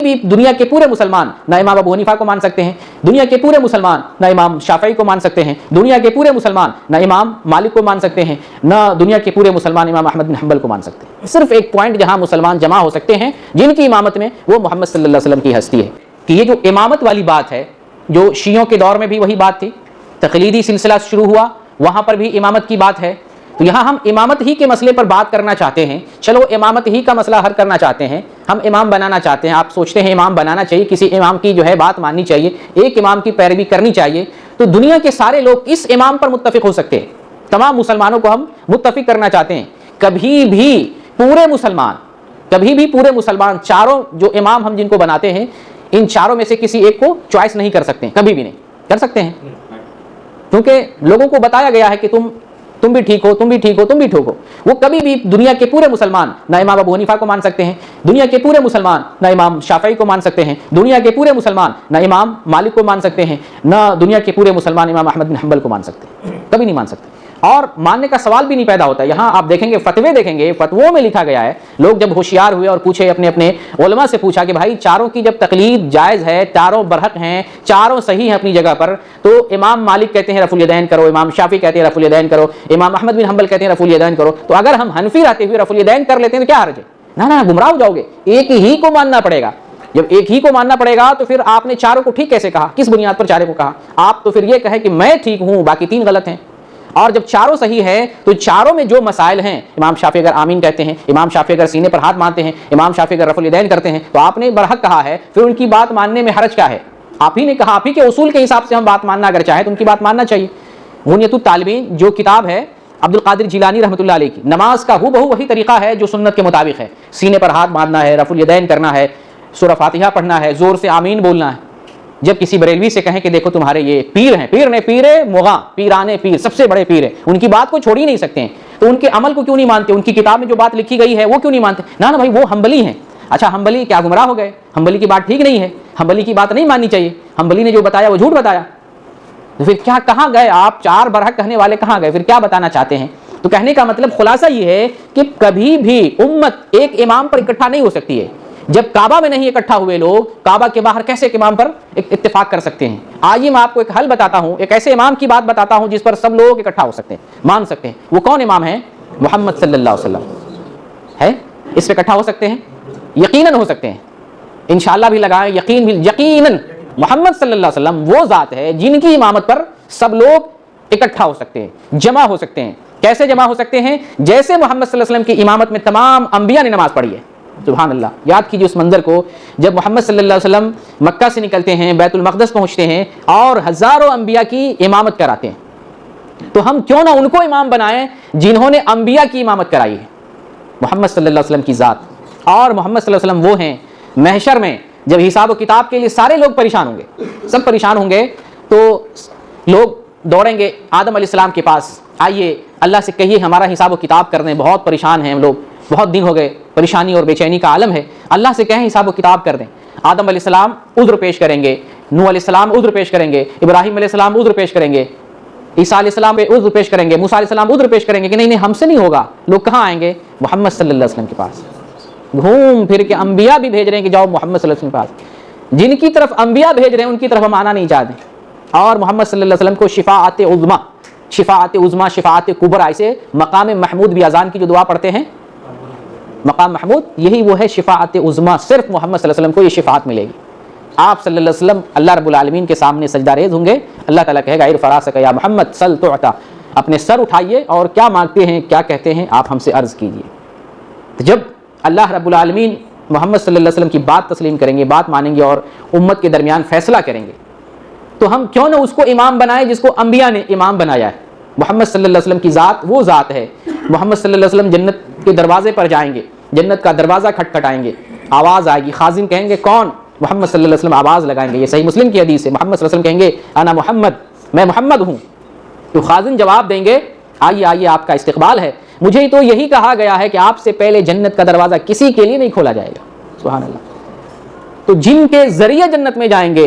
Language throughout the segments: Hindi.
भी दुनिया के पूरे मुसलमान ना इमाम अबू हनीफा को मान सकते हैं, दुनिया के पूरे मुसलमान ना इमाम शाफई को मान सकते हैं, दुनिया के पूरे मुसलमान ना इमाम मालिक को मान सकते हैं, ना दुनिया के पूरे मुसलमान इमाम अहमद बिन हंबल को मान सकते हैं। सिर्फ एक पॉइंट जहां मुसलमान जमा हो सकते हैं जिनकी इमामत में, वो मोहम्मद सल्लल्लाहु अलैहि वसल्लम की हस्ती है। कि ये जो इमामत वाली बात है, जो शियों के दौर में भी वही बात थी, तकलीदी सिलसिला शुरू हुआ, वहां पर भी इमामत की बात है। तो यहाँ हम इमामत ही के मसले पर बात करना चाहते हैं। चलो इमामत ही का मसला हल करना चाहते हैं, हम इमाम बनाना चाहते हैं। आप सोचते हैं इमाम बनाना चाहिए, किसी इमाम की जो है बात माननी चाहिए, एक इमाम की पैरवी करनी चाहिए। तो दुनिया के सारे लोग इस इमाम पर मुत्तफिक हो सकते हैं, तमाम मुसलमानों को हम मुत्तफिक करना चाहते हैं। कभी भी पूरे मुसलमान चारों जो इमाम हम जिनको बनाते हैं, इन चारों में से किसी एक को चॉइस नहीं कर सकते, कभी भी नहीं कर सकते हैं, क्योंकि लोगों को बताया गया है कि तुम भी ठीक हो, तुम भी ठीक हो, तुम भी ठीक हो। वो कभी भी दुनिया के पूरे मुसलमान ना इमाम अबू हनीफा को मान सकते हैं, दुनिया के पूरे मुसलमान ना इमाम शाफई को मान सकते हैं, दुनिया के पूरे मुसलमान ना इमाम मालिक को मान सकते हैं, ना दुनिया के पूरे मुसलमान इमाम अहमद बिन हंबल को मान सकते हैं, कभी नहीं मान सकते। और मानने का सवाल भी नहीं पैदा होता। यहाँ आप देखेंगे फतवे देखेंगे, फतवों में लिखा गया है, लोग जब होशियार हुए और पूछे, अपने अपने उलमा से पूछा कि भाई चारों की जब तकलीद जायज़ है, चारों बरहक हैं, चारों सही हैं अपनी जगह पर, तो इमाम मालिक कहते हैं रफुल यदैन करो, इमाम शाफी कहते हैं रफुल यदैन करो, इमाम अहमद बिन हंबल कहते हैं रफुल यदैन करो, तो अगर हम हनफी रहते हुए रफुल यदैन कर लेते हैं तो क्या हर्ज है? ना, गुमराह हो जाओगे। एक ही को मानना पड़ेगा। जब एक ही को मानना पड़ेगा तो फिर आपने चारों को ठीक कैसे कहा? किस बुनियाद पर चारों को कहा? आप तो फिर ये कहे कि मैं ठीक हूं, बाकी तीन गलत हैं। और जब चारों सही है तो चारों में जो मसाइल हैं, इमाम शाफी अगर आमीन कहते हैं, इमाम शाफी अगर सीने पर हाथ मानते हैं, इमाम शाफी अगर रफुल यदैन करते हैं, तो आपने बरहक कहा है, फिर उनकी बात मानने में हरज क्या है? आप ही ने कहा, आप ही के उसूल के हिसाब से हम बात मानना अगर चाहे तो उनकी बात मानना चाहिए। बुनियतुत तालिबीन जो किताब है अब्दुल कादिर जिलानी रहमतुल्लाह अलैह की, नमाज का हूबहू वही तरीका है जो सुन्नत के मुताबिक है। सीने पर हाथ बांधना है, रफुल यदैन करना है, सूरह फातिहा पढ़ना है, जोर से आमीन बोलना है। जब किसी बरेलवी से कहें कि देखो तुम्हारे ये पीर हैं, पीर मुगा, पीराने पीर, सबसे बड़े पीर है, उनकी बात को छोड़ ही नहीं सकते हैं, तो उनके अमल को क्यों नहीं मानते? उनकी किताब में जो बात लिखी गई है वो क्यों नहीं मानते? ना भाई, वो हंबली हैं। अच्छा, हंबली क्या गुमराह हो गए? हंबली की बात ठीक नहीं है, हंबली की बात नहीं माननी चाहिए, हंबली ने जो बताया वो झूठ बताया। तो फिर क्या, कहाँ गए आप? चार बरहक कहने वाले कहाँ गए? फिर क्या बताना चाहते हैं? तो कहने का मतलब खुलासा ये है कि कभी भी उम्मत एक इमाम पर इकट्ठा नहीं हो सकती है। जब काबा में नहीं इकट्ठा हुए लोग, काबा के बाहर कैसे एक इमाम पर इत्तेफाक कर सकते हैं? आइए मैं आपको एक हल बताता हूं, एक ऐसे इमाम की बात बताता हूं जिस पर सब लोग इकट्ठा हो सकते हैं, मान सकते हैं। वो कौन इमाम है? मोहम्मद सल्लल्लाहु अलैहि वसल्लम है। इस पर इकट्ठा हो सकते हैं, यकीनन हो सकते हैं, इंशाअल्लाह भी लगाएं, यकीनन मोहम्मद सल्लल्लाहु अलैहि वसल्लम वो जात है जिनकी इमामत पर सब लोग इकट्ठा हो सकते हैं, जमा हो सकते हैं। कैसे जमा हो सकते हैं? जैसे मोहम्मद सल्लल्लाहु अलैहि वसल्लम की इमामत में तमाम अंबिया ने नमाज पढ़ी है। सुभान अल्लाह, याद कीजिए उस मंजर को, जब मोहम्मद सल्लल्लाहु अलैहि वसल्लम मक्का से निकलते हैं, बैतुल मक़दस पहुंचते हैं और हजारों अंबिया की इमामत कराते हैं। तो हम क्यों ना उनको इमाम बनाएं जिन्होंने अंबिया की इमामत कराई है, मोहम्मद सल्लल्लाहु अलैहि वसल्लम की जात। और मोहम्मद सल्लल्लाहु अलैहि वसल्लम वो हैं, महशर में जब हिसाब व किताब के लिए सारे लोग परेशान होंगे, सब परेशान होंगे, तो लोग दौड़ेंगे आदम अलैहिस्सलाम के पास, आइए अल्लाह से कहिए हमारा हिसाब व किताब कर दें, बहुत परेशान हैं हम लोग, बहुत दिन हो गए, परेशानी और बेचैनी का आलम है, अल्लाह से कहें हिसाब व किताब कर दें। आदम अलैहिस्सलाम उज़्र पेश करेंगे, नूह अलैहिस्सलाम उज़्र पेश करेंगे, इब्राहिम अलैहिस्सलाम उज़्र पेश करेंगे, ईसा अलैहिस्सलाम उज़्र पेश करेंगे, मूसा अलैहिस्सलाम उज़्र पेश करेंगे कि नहीं हमसे नहीं होगा। लोग कहाँ आएंगे? मोहम्मद सल्लल्लाहु अलैहि वसल्लम के पास। घूम फिर के अंबिया भी भेज रहे हैं कि जाओ मोहम्मद सल्लल्लाहु अलैहि वसल्लम के पास। जिनकी तरफ अंबिया भेज रहे हैं उनकी तरफ हम आना नहीं चाहते। और मोहम्मद सल्लल्लाहु अलैहि वसल्लम को शिफाअत उज़्मा, शिफाअत उज़्मा, शिफाअत कुबरा, ऐसे मकाम महमूद भी अजान की जो दुआ पढ़ते हैं, मकाम महमूद, यही वो है शिफाअत उज़्मा। सिर्फ मोहम्मद सल्लल्लाहु अलैहि वसल्लम को ये शिफाअत मिलेगी। आप सल्लल्लाहु अलैहि वसल्लम अल्लाह रब्बुल आलमीन के सामने सजदा रेज़ होंगे, अल्लाह ताला कहेगा इरफ़ा या मोहम्मद सल तुअता, अपने सर उठाइए और क्या मांगते हैं, क्या कहते हैं, आप हमसे अर्ज़ कीजिए। तो जब अल्लाह रब्बुल आलमीन मोहम्मद सल्लल्लाहु अलैहि वसल्लम की बात तस्लीम करेंगे, बात मानेंगे और उम्मत के दरमियान फैसला करेंगे, तो हम क्यों ना उसको इमाम बनाएं जिसको अंबिया ने इमाम बनाया है। मोहम्मद सल्लल्लाहु अलैहि वसल्लम की ज़ात वो ज़ात है। मोहम्मद सल्लल्लाहु अलैहि वसल्लम जन्नत के दरवाजे पर जाएंगे, जन्नत का दरवाज़ा खटखटाएंगे, आवाज़ आएगी, खाजिन कहेंगे कौन? मोहम्मद सल्लल्लाहु अलैहि वसल्लम आवाज़ लगाएंगे। ये सही मुस्लिम की हदीस है। मोहम्मद सल्लल्लाहु अलैहि वसल्लम कहेंगे अना मोहम्मद, मैं मोहम्मद हूँ। तो खाजिन जवाब देंगे आइए आइए आपका इस्तकबाल है, मुझे तो यही कहा गया है कि आपसे पहले जन्नत का दरवाज़ा किसी के लिए नहीं खोला जाएगा। सुभान अल्लाह। तो जिनके ज़रिए जन्नत में जाएंगे,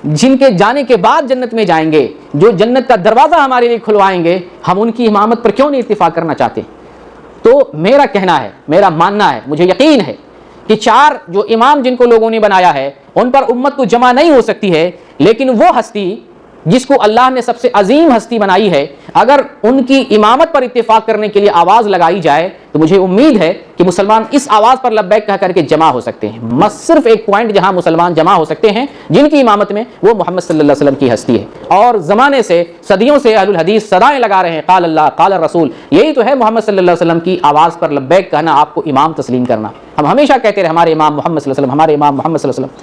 जिनके जाने के बाद जन्नत में जाएंगे, जो जन्नत का दरवाज़ा हमारे लिए खुलवाएंगे, हम उनकी इमामत पर क्यों नहीं इत्तिफाक करना चाहते? तो मेरा कहना है, मेरा मानना है, मुझे यकीन है कि 4 जो इमाम जिनको लोगों ने बनाया है उन पर उम्मत को जमा नहीं हो सकती है, लेकिन वो हस्ती जिसको अल्लाह ने सबसे अजीम हस्ती बनाई है, अगर उनकी इमामत पर इत्तेफाक करने के लिए आवाज़ लगाई जाए तो मुझे उम्मीद है कि मुसलमान इस आवाज़ पर लब्बैक कह करके जमा हो सकते हैं। बस सिर्फ एक पॉइंट जहां मुसलमान जमा हो सकते हैं जिनकी इमामत में, वो मोहम्मद सल्लल्लाहु अलैहि वसल्लम की हस्ती है। और ज़माने से, सदियों से अहलुल हदीस सदाएं लगा रहे हैं, क़ाल अल्लाह क़ाल रसूल, यही तो है मोहम्मद सल्लल्लाहु अलैहि वसल्लम की आवाज़ पर लब्बैक कहना, आपको इमाम तस्लीम करना। हम हमेशा कहते रहे हमारे इमाम मोहम्मद सल्लल्लाहु अलैहि वसल्लम, हमारे इमाम मोहम्मद सल्लल्लाहु अलैहि वसल्लम।